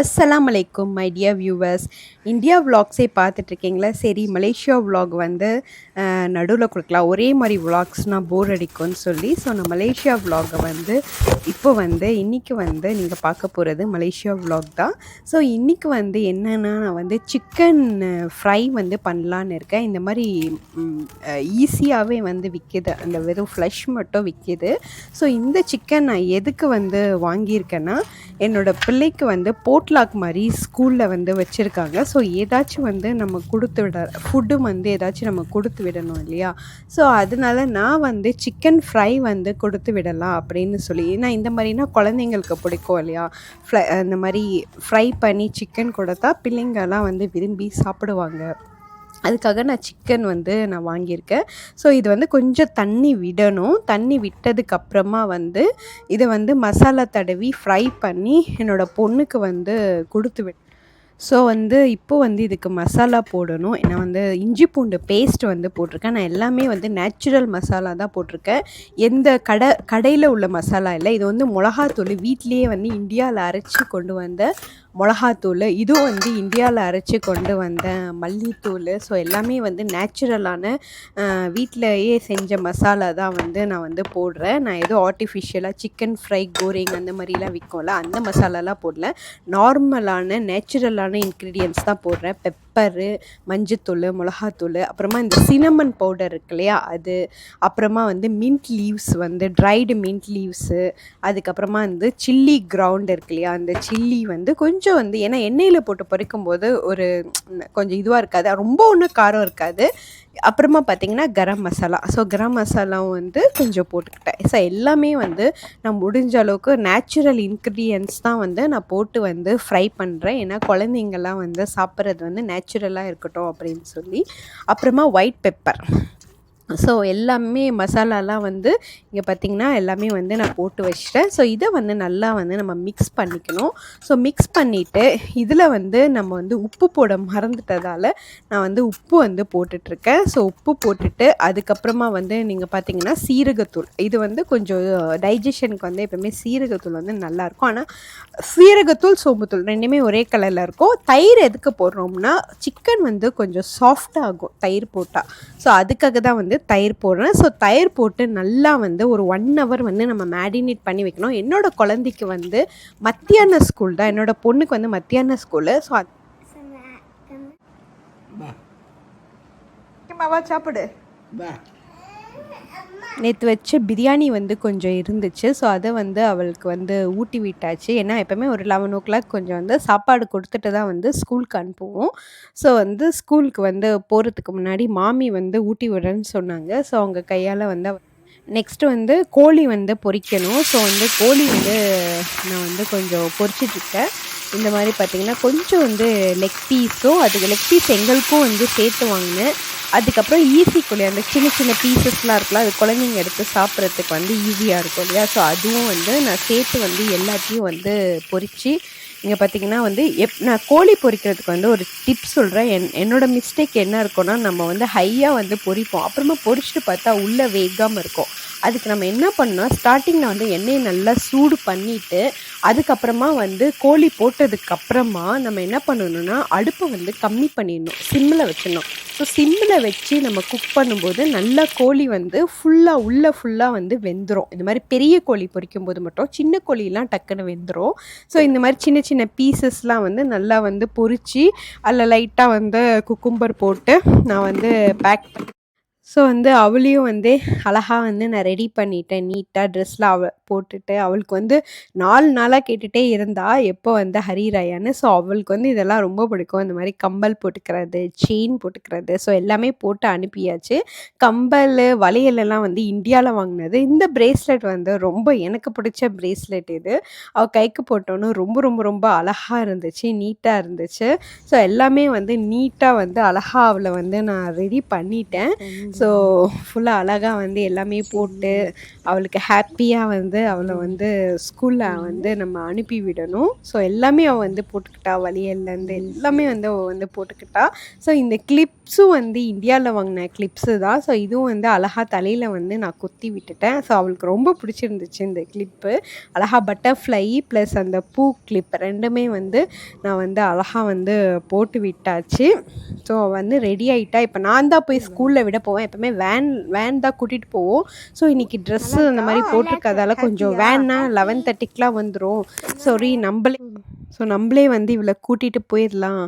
அஸ்ஸலாம் அலைக்கும் my dear viewers. India விலாக்ஸே பார்த்துட்ருக்கீங்களா? சரி, மலேசியா விலாக் வந்து நடுவில் கொடுக்கலாம். ஒரே மாதிரி விலாக்ஸ்னால் போர் அடிக்கும்னு சொல்லி நான் மலேசியா விலாகை வந்து இன்றைக்கி நீங்கள் பார்க்க போகிறது மலேசியா விலாக் தான். ஸோ இன்றைக்கி என்னென்னா, நான் சிக்கன் ஃப்ரை பண்ணலான்னு இருக்கேன். இந்த மாதிரி ஈஸியாகவே விற்கிது, அந்த வெறும் ஃப்ளஷ் மட்டும் விற்கிது. ஸோ இந்த சிக்கன் நான் எதுக்கு வாங்கியிருக்கேன்னா, என்னோடய பிள்ளைக்கு போட்லாக் மாதிரி ஸ்கூலில் வச்சுருக்காங்க. ஸோ ஏதாச்சும் நம்ம கொடுத்து விட ஃபுட்டு ஏதாச்சும் நம்ம கொடுத்து விடணும் இல்லையா? ஸோ அதனால நான் சிக்கன் ஃப்ரை கொடுத்து விடலாம் அப்படின்னு சொல்லி, ஏன்னா இந்த மாதிரினா குழந்தைங்களுக்கு பிடிக்கும் இல்லையா? அந்த மாதிரி ஃப்ரை பண்ணி சிக்கன் கொடுத்தா பிள்ளைங்கள்லாம் விரும்பி சாப்பிடுவாங்க. அதுக்காக நான் சிக்கன் நான் வாங்கியிருக்கேன். ஸோ இது கொஞ்சம் தண்ணி விடணும். தண்ணி விட்டதுக்கப்புறமா இதை மசாலா தடவி ஃப்ரை பண்ணி என்னோடய பொண்ணுக்கு கொடுத்து விட் ஸோ இப்போ இதுக்கு மசாலா போடணும். நான் இஞ்சி பூண்டு பேஸ்ட் போட்டிருக்கேன். நான் எல்லாமே நேச்சுரல் மசாலா தான் போட்டிருக்கேன். எந்த கடையில் உள்ள மசாலா இல்லை. இது மிளகாத்தூள் வீட்லேயே இந்தியாவில் அரைச்சி கொண்டு வந்த மிளகாத்தூள். இதுவும் இந்தியாவில் அரைச்சி கொண்டு வந்த மல்லித்தூள். ஸோ எல்லாமே நேச்சுரலான வீட்டிலையே செஞ்ச மசாலா தான் நான் போடுறேன். நான் எதுவும் ஆர்டிஃபிஷியலாக சிக்கன் ஃப்ரை கோரிங் அந்த மாதிரிலாம் விற்கும்ல, அந்த மசாலாலாம் போடல. நார்மலான நேச்சுரலான இன்க்ரீடியன்ட்ஸ் தான் போடுறேன். பெப்பரு, மஞ்சத்தூள், மிளகாத்தூள், அப்புறமா இந்த சினமன் பவுடர் இருக்கு இல்லையா, அது, அப்புறமா mint leaves dried mint leaves, அதுக்கப்புறமா சில்லி கிரவுண்ட் இருக்கு இல்லையா, அந்த சில்லி கொஞ்சம் ஏன்னா எண்ணெயில் போட்டு பொரிக்கும்போது ஒரு கொஞ்சம் இதுவாக இருக்காது, ரொம்ப ஒன்றும் காரம் இருக்காது. அப்புறமா பார்த்திங்கன்னா கரம் மசாலா. ஸோ கரம் மசாலாவும் கொஞ்சம் போட்டுக்கிட்டேன். ஸோ எல்லாமே நான் முடிஞ்ச அளவுக்கு நேச்சுரல் இன்க்ரீடியன்ட்ஸ் தான் நான் போட்டு ஃப்ரை பண்ணுறேன். ஏன்னா குழந்தைங்கள்லாம் சாப்பிட்றது நேச்சுரலாக இருக்கட்டும் அப்படின்னு சொல்லி. அப்புறமா ஒயிட் பெப்பர். ஸோ எல்லாமே மசாலாலாம் இங்கே பார்த்திங்கன்னா எல்லாமே நான் போட்டு வச்சிட்டேன். ஸோ இதை நல்லா நம்ம மிக்ஸ் பண்ணிக்கணும். ஸோ மிக்ஸ் பண்ணிவிட்டு இதில் நம்ம உப்பு போட மறந்துட்டதால் நான் உப்பு போட்டுட்ருக்கேன். ஸோ உப்பு போட்டுட்டு அதுக்கப்புறமா நீங்கள் பார்த்திங்கன்னா சீரகத்தூள். இது கொஞ்சம் டைஜஷனுக்கு எப்போவுமே சீரகத்தூள் நல்லாயிருக்கும். ஆனால் சீரகத்தூள், சோம்புத்தூள் ரெண்டுமே ஒரே கலரில் இருக்கும். தயிர் எதுக்கு போடுறோம்னா, சிக்கன் கொஞ்சம் சாஃப்டாகும் தயிர் போட்டால். ஸோ அதுக்காக தான் தயிர் போடுறேன். ஸோ தயிர் போட்டு நல்லா ஒரு 1 hour நம்ம மேரினேட் பண்ணி வைக்கணும். என்னோடய குழந்தைக்கு மத்தியான ஸ்கூல் தான், என்னோடய பொண்ணுக்கு மத்தியான ஸ்கூலு. ஸோ சாப்பிடு. நேற்று வச்ச பிரியாணி கொஞ்சம் இருந்துச்சு. ஸோ அதை அவளுக்கு ஊட்டி விட்டாச்சு. ஏன்னா எப்போவுமே ஒரு 11 o'clock கொஞ்சம் சாப்பாடு கொடுத்துட்டு தான் ஸ்கூலுக்கு அனுப்புவோம். ஸோ ஸ்கூலுக்கு போகிறதுக்கு முன்னாடி மாமி ஊட்டி விடுறேன்னு சொன்னாங்க. ஸோ அவங்க கையால் நெக்ஸ்ட்டு கோழி பொரிக்கணும். ஸோ கோழி நான் கொஞ்சம் பொரிச்சிட்ருக்கேன். இந்த மாதிரி பார்த்திங்கன்னா கொஞ்சம் லெக் பீஸும், அதுக்கு லெக் பீஸ் எங்களுக்கும் சேர்த்து வாங்கினேன். அதுக்கப்புறம் ஈஸி கோழி, அந்த சின்ன சின்ன பீசஸ்லாம் இருக்குல்ல, அது குழந்தைங்க எடுத்து சாப்பிட்றதுக்கு ஈஸியாக இருக்கும் இல்லையா? ஸோ அதுவும் நான் சேர்த்து எல்லாத்தையும் பொரித்து, இங்கே பார்த்திங்கன்னா நான் கோழி பொரிக்கிறதுக்கு ஒரு டிப்ஸ் சொல்கிறேன். என்னோடய மிஸ்டேக் என்ன இருக்குன்னா, நம்ம ஹையாக பொரிப்போம். அப்புறமா பொரிச்சிட்டு பார்த்தா உள்ளே வேகாமல் இருக்கும். அதுக்கு நம்ம என்ன பண்ணோம், ஸ்டார்டிங்கில் எண்ணெயை நல்லா சூடு பண்ணிவிட்டு அதுக்கப்புறமா கோழி போட்டதுக்கப்புறமா நம்ம என்ன பண்ணணும்னா, அடுப்பை கம்மி பண்ணிடணும், சிம்மில் வச்சிடணும். ஸோ சிம்மில் வச்சு நம்ம குக் பண்ணும்போது நல்லா கோழி ஃபுல்லாக உள்ளே ஃபுல்லாக வெந்துடும். இந்த மாதிரி பெரிய கோழி பொரிக்கும்போது மட்டும், சின்ன கோழிலாம் டக்குன்னு வெந்துடும். ஸோ இந்த மாதிரி சின்ன சின்ன பீசஸ்லாம் நல்லா பொரித்து அதில் லைட்டாக குக்கும்பர் போட்டு நான் பேக் பண்ணி, ஸோ அவளையும் அழகாக நான் ரெடி பண்ணிட்டேன். நீட்டாக ட்ரெஸ்லாம் போட்டுட்டு, அவளுக்கு 4 நாளாக கேட்டுகிட்டே இருந்தா எப்போ ஹரிராயான்னு. ஸோ அவளுக்கு இதெல்லாம் ரொம்ப பிடிக்கும். இந்த மாதிரி கம்பல் போட்டுக்கிறது, செயின் போட்டுக்கிறது, ஸோ எல்லாமே போட்டு அனுப்பியாச்சு. கம்பல், வளையலெல்லாம் இந்தியாவில் வாங்கினது. இந்த பிரேஸ்லெட் ரொம்ப எனக்கு பிடிச்ச பிரேஸ்லெட் இது. அவள் கைக்கு போட்டோன்னு ரொம்ப ரொம்ப ரொம்ப அழகாக இருந்துச்சு, நீட்டாக இருந்துச்சு. ஸோ எல்லாமே நீட்டாக அழகாக அவளை நான் ரெடி பண்ணிட்டேன். ஸோ ஃபுல்லாக அழகாக எல்லாமே போட்டு அவளுக்கு ஹாப்பியாக அவளை ஸ்கூலில் நம்ம அனுப்பி விடணும். ஸோ எல்லாமே அவள் போட்டுக்கிட்டா, வளையல்லேருந்து எல்லாமே அவள் போட்டுக்கிட்டா. ஸோ இந்த கிளிப் கிளிப்ஸும் வந்து இந்தியாவில் வாங்கின கிளிப்ஸு தான். ஸோ இதுவும் வந்து அழகா தலையில் வந்து நான் குத்தி விட்டுட்டேன். ஸோ அவளுக்கு ரொம்ப பிடிச்சிருந்துச்சு இந்த கிளிப்பு. அழகா பட்டர்ஃப்ளை ப்ளஸ் அந்த பூ கிளிப் 2மே வந்து நான் வந்து அழகா வந்து போட்டு விட்டாச்சு. ஸோ வந்து ரெடி ஆகிட்டா. இப்போ நான் தான் போய் ஸ்கூலில் விட போவேன். எப்போவுமே வேன் தான் கூட்டிகிட்டு போவோம். ஸோ இன்றைக்கி ட்ரெஸ்ஸு அந்த மாதிரி போட்டிருக்கதால கொஞ்சம் வேன்னா 11:30க்கெலாம் வந்துடும். நம்மளே வந்து இவளை கூட்டிகிட்டு போயிடலாம்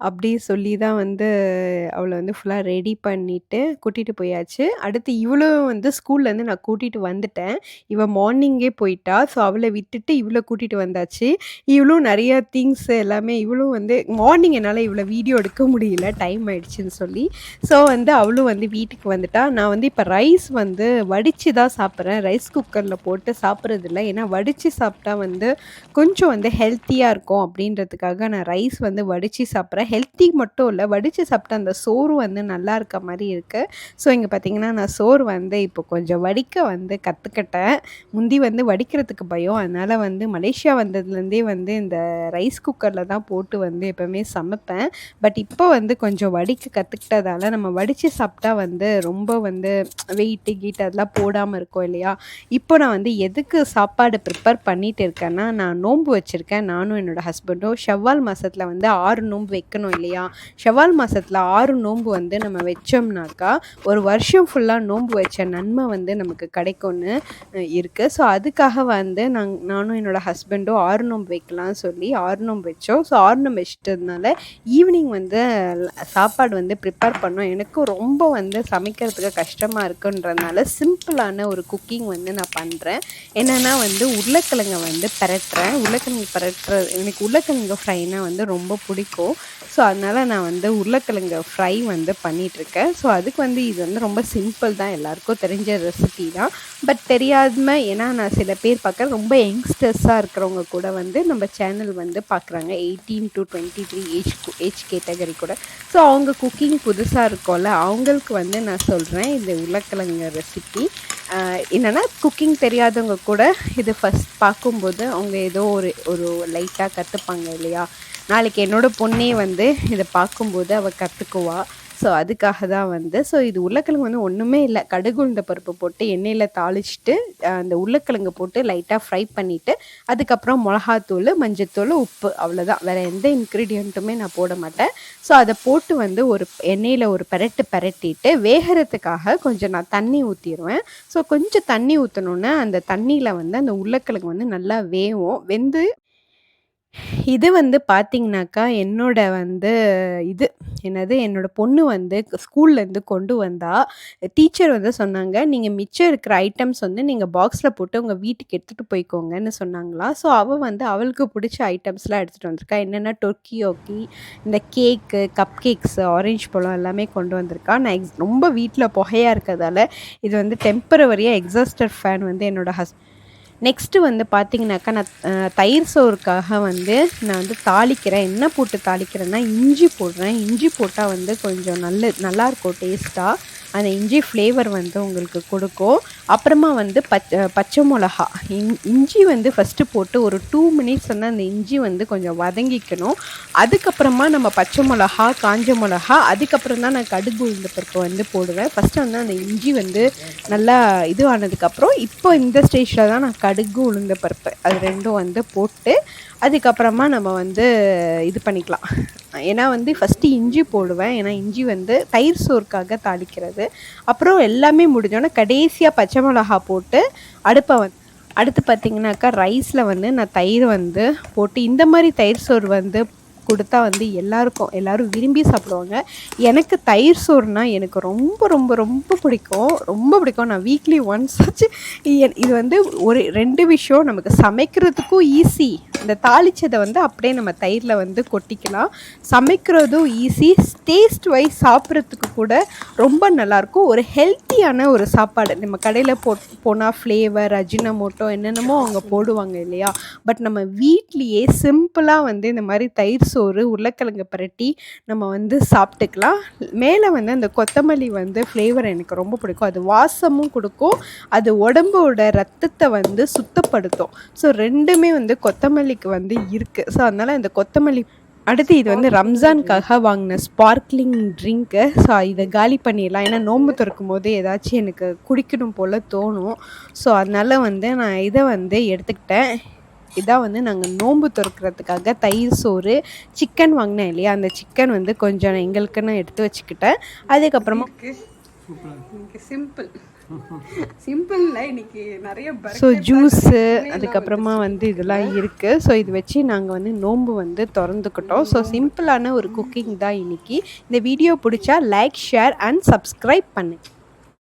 அப்படி சொல்லி தான் வந்து அவளை வந்து ஃபுல்லாக ரெடி பண்ணிவிட்டு கூட்டிகிட்டு போயாச்சு. அடுத்து இவளும் வந்து ஸ்கூல்லேருந்து நான் கூட்டிகிட்டு வந்துட்டேன். இவள் மார்னிங்கே போயிட்டா. ஸோ அவளை விட்டுட்டு இவளை கூட்டிகிட்டு வந்தாச்சு. இவளும் நிறைய திங்ஸ் எல்லாமே இவளும் வந்து மார்னிங் என்னால் இவளை வீடியோ எடுக்க முடியல, டைம் ஆயிடுச்சுன்னு சொல்லி. ஸோ வந்து அவளும் வந்து வீட்டுக்கு வந்துட்டா. நான் வந்து இப்போ ரைஸ் வந்து வடித்து தான் சாப்பிட்றேன். ரைஸ் குக்கரில் போட்டு சாப்பிட்றதில்ல. ஏன்னா வடித்து சாப்பிட்டா வந்து கொஞ்சம் வந்து ஹெல்த்தியாக இருக்கும் அப்படின்றதுக்காக நான் ரைஸ் வந்து வடித்து சாப்பிட்றேன். ஹெல்த்தி மட்டும் இல்லை, வடித்து சாப்பிட்டா அந்த சோறு வந்து நல்லா இருக்க மாதிரி இருக்குது. ஸோ இங்கே பார்த்திங்கன்னா நான் சோறு வந்து இப்போ கொஞ்சம் வடிக்க வந்து கற்றுக்கிட்டேன். முந்தி வந்து வடிக்கிறதுக்கு பயம். அதனால் வந்து மலேசியா வந்ததுலேருந்தே வந்து இந்த ரைஸ் குக்கரில் தான் போட்டு வந்து எப்போவுமே சமைப்பேன். பட் இப்போ வந்து கொஞ்சம் வடிக்க கற்றுக்கிட்டதால நம்ம வடித்து சாப்பிட்டா வந்து ரொம்ப வந்து வெயிட்டு அதெல்லாம் போடாமல் இருக்கும் இல்லையா. இப்போ நான் வந்து எதுக்கு சாப்பாடு ப்ரிப்பேர் பண்ணிட்டு இருக்கேன்னா, நான் நோன்பு வச்சுருக்கேன். நானும் என்னோடய ஹஸ்பண்டும் ஷவ்வால் மாதத்தில் வந்து 6 நோன்பு வைக்கணும் இல்லையா. ஷவ்வால் மாதத்தில் 6 நோன்பு வந்து நம்ம வச்சோம்னாக்கா ஒரு வருஷம் ஃபுல்லாக நோன்பு வச்ச நன்மை வந்து நமக்கு கிடைக்கும்னு இருக்குது. ஸோ அதுக்காக வந்து நானும் என்னோடய ஹஸ்பண்டும் 6 நோன்பு வைக்கலாம்னு சொல்லி 6 நோன்பு வச்சோம். ஸோ 6 நோன்பு வச்சிட்டதுனால ஈவினிங் வந்து சாப்பாடு வந்து ப்ரிப்பேர் பண்ணோம். எனக்கும் ரொம்ப வந்து சமைக்கிறதுக்கு கஷ்டமாக இருக்குன்றதுனால சிம்பிளான ஒரு குக்கிங் வந்து நான் பண்ணுறேன். என்னென்னா வந்து உருளைக்கிழங்கை வந்து பரட்டுறேன். எனக்கு உருளைக்கிழங்கு ஃப்ரைனா வந்து ரொம்ப பிடிக்கும். ஸோ அதனால் நான் வந்து உருளைக்கிழங்கு ஃப்ரை வந்து பண்ணிகிட்ருக்கேன். ஸோ அதுக்கு வந்து இது வந்து ரொம்ப சிம்பிள் தான், எல்லாேருக்கும் தெரிஞ்ச ரெசிபி தான். பட் தெரியாமல் ஏன்னா நான் சில பேர் பார்க்குறேன் ரொம்ப யங்ஸ்டர்ஸாக இருக்கிறவங்க கூட வந்து நம்ம சேனல் வந்து பார்க்குறாங்க 18 to 23 ஏஜ் கேட்டகரி கூட. ஸோ அவங்க குக்கிங் புதுசாக இருக்கும்ல, அவங்களுக்கு வந்து நான் சொல்கிறேன் இந்த உருளைக்கிழங்கு ரெசிபி. என்னென்னா குக்கிங் தெரியாதவங்க கூட இது ஃபஸ்ட் பார்க்கும்போது அவங்க ஏதோ ஒரு லைட்டாக கற்றுப்பாங்க இல்லையா. நாளைக்கு என்னோடய பொண்ணே வந்து இதை பார்க்கும்போது அவள் கற்றுக்குவா. ஸோ அதுக்காக தான் வந்து இது உருளைக்கிழங்கு வந்து ஒன்றுமே இல்லை, கடுகு உளுந்த பருப்பு போட்டு எண்ணெயில் தாளிச்சிட்டு அந்த உருளைக்கிழங்கு போட்டு லைட்டாக ஃப்ரை பண்ணிவிட்டு அதுக்கப்புறம் மிளகாத்தூள், மஞ்சத்தூள், உப்பு, அவ்வளோதான். வேறு எந்த இன்க்ரீடியண்ட்டுமே நான் போட மாட்டேன். ஸோ அதை போட்டு வந்து ஒரு எண்ணெயில் ஒரு பரட்டிட்டு வேகிறதுக்காக கொஞ்சம் நான் தண்ணி ஊற்றிடுவேன். ஸோ கொஞ்சம் தண்ணி ஊற்றணுன்னா அந்த தண்ணியில் வந்து அந்த உருளைக்கிழங்கு வந்து நல்லா வெந்து இது வந்து பார்த்தீங்கனாக்கா என்னோட பொண்ணு வந்து ஸ்கூல்லேருந்து கொண்டு வந்தா. டீச்சர் வந்து சொன்னாங்க, நீங்கள் மிச்சம் இருக்கிற ஐட்டம்ஸ் வந்து நீங்கள் பாக்ஸில் போட்டு உங்கள் வீட்டுக்கு எடுத்துகிட்டு போய்க்கோங்கன்னு சொன்னாங்களாம். ஸோ அவள் வந்து அவளுக்கு பிடிச்ச ஐட்டம்ஸ்லாம் எடுத்துகிட்டு வந்திருக்கா. என்னென்னா டொர்க்கியோக்கி, இந்த கேக்கு, கப் கேக்ஸு, ஆரஞ்சு பழம் எல்லாமே கொண்டு வந்திருக்கா. நான் ரொம்ப வீட்டில் புகையாக இருக்கிறதால இது வந்து டெம்பரவரியாக எக்ஸாஸ்டர் ஃபேன் வந்து நெக்ஸ்ட்டு வந்து பார்த்திங்கனாக்கா நான் தயிர் சோறுக்காக வந்து நான் வந்து தாளிக்கிறேன். என்ன போட்டு தாளிக்கிறேன்னா இஞ்சி போடுறேன். இஞ்சி போட்டால் வந்து கொஞ்சம் நல்லாயிருக்கும் டேஸ்ட்டாக. அந்த இஞ்சி ஃப்ளேவர் வந்து உங்களுக்கு கொடுக்கும். அப்புறமா வந்து பச்சை மிளகா, இஞ்சி வந்து ஃபஸ்ட்டு போட்டு ஒரு 2 மினிட்ஸ் வந்து அந்த இஞ்சி வந்து கொஞ்சம் வதங்கிக்கணும். அதுக்கப்புறமா நம்ம பச்சை மிளகா, காஞ்ச மிளகா, அதுக்கப்புறம் தான் நான் கடுகு உளுந்த பருப்பு வந்து போடுவேன். ஃபஸ்ட்டு வந்து அந்த இஞ்சி வந்து நல்லா இது ஆனதுக்கப்புறம் இப்போ இந்த ஸ்டேஜில் தான் நான் கடுகு உளுந்த பருப்பு அது 2ம் வந்து போட்டு அதுக்கப்புறமா நம்ம வந்து இது பண்ணிக்கலாம். ஏன்னா வந்து ஃபஸ்ட்டு இஞ்சி போடுவேன். ஏன்னா இஞ்சி வந்து தயிர் சோறுக்காக தாளிக்கிறது. அப்புறம் எல்லாமே முடிஞ்சோன்னே கடைசியாக பச்சை மிளகா போட்டு அடுத்து பார்த்திங்கனாக்கா ரைஸில் வந்து நான் தயிர் வந்து போட்டு இந்த மாதிரி தயிர் சோறு வந்து கொடுத்தா வந்து எல்லோரும் விரும்பி சாப்பிடுவாங்க. எனக்கு தயிர் சோறுனால் எனக்கு ரொம்ப ரொம்ப ரொம்ப பிடிக்கும். நான் வீக்லி ஒன்ஸ் ஆச்சு. இது வந்து ஒரு 2 விஷயம், நமக்கு சமைக்கிறதுக்கும் ஈஸி. இந்த தாளிச்சதை வந்து அப்படியே நம்ம தயிரில் வந்து கொட்டிக்கலாம். சமைக்கிறதும் ஈஸி, டேஸ்ட் வைஸ் சாப்பிட்றதுக்கு கூட ரொம்ப நல்லாயிருக்கும். ஒரு ஹெல்த்தியான ஒரு சாப்பாடு. நம்ம கடையில் போனால் ஃப்ளேவர், அஜினமோட்டோ என்னென்னமோ அவங்க போடுவாங்க இல்லையா. பட் நம்ம வீட்லேயே சிம்பிளாக வந்து இந்த மாதிரி தயிர் சோறு, உருளைக்கிழங்கு பரட்டி நம்ம வந்து சாப்பிட்டுக்கலாம். மேலே வந்து அந்த கொத்தமல்லி வந்து ஃப்ளேவர் எனக்கு ரொம்ப பிடிக்கும். அது வாசமும் கொடுக்கும், அது உடம்போட ரத்தத்தை வந்து சுத்தப்படுத்தும். ஸோ 2மே வந்து கொத்தமல்லிக்கு வந்து இருக்குது. ஸோ அதனால் இந்த கொத்தமல்லி அடுத்து இது வந்து ரம்ஜானுக்காக வாங்கின ஸ்பார்க்லிங் ட்ரிங்க்கு. ஸோ இதை காலி பண்ணிடலாம். ஏன்னா நோன்பு திறக்கும் போது ஏதாச்சும் எனக்கு குடிக்கணும் போல் தோணும். ஸோ அதனால் வந்து நான் இதை வந்து எடுத்துக்கிட்டேன். இதான் வந்து நாங்கள் நோன்பு திறக்கிறதுக்காக தயிர் சோறு, சிக்கன் வாங்கினேன் இல்லையா, அந்த சிக்கன் வந்து கொஞ்சம் நான் எங்களுக்குன்னு எடுத்து வச்சுக்கிட்டேன். அதுக்கப்புறமா சிம்பிள்ல இன்னைக்கு நிறைய ஸோ ஜூஸு அதுக்கப்புறமா வந்து இதெல்லாம் இருக்குது. ஸோ இது வச்சு நாங்கள் வந்து நோன்பு வந்து திறந்துக்கிட்டோம். ஸோ சிம்பிளான ஒரு குக்கிங் தான் இன்றைக்கி. இந்த வீடியோ பிடிச்சா லைக், ஷேர் அண்ட் சப்ஸ்கிரைப் பண்ணு.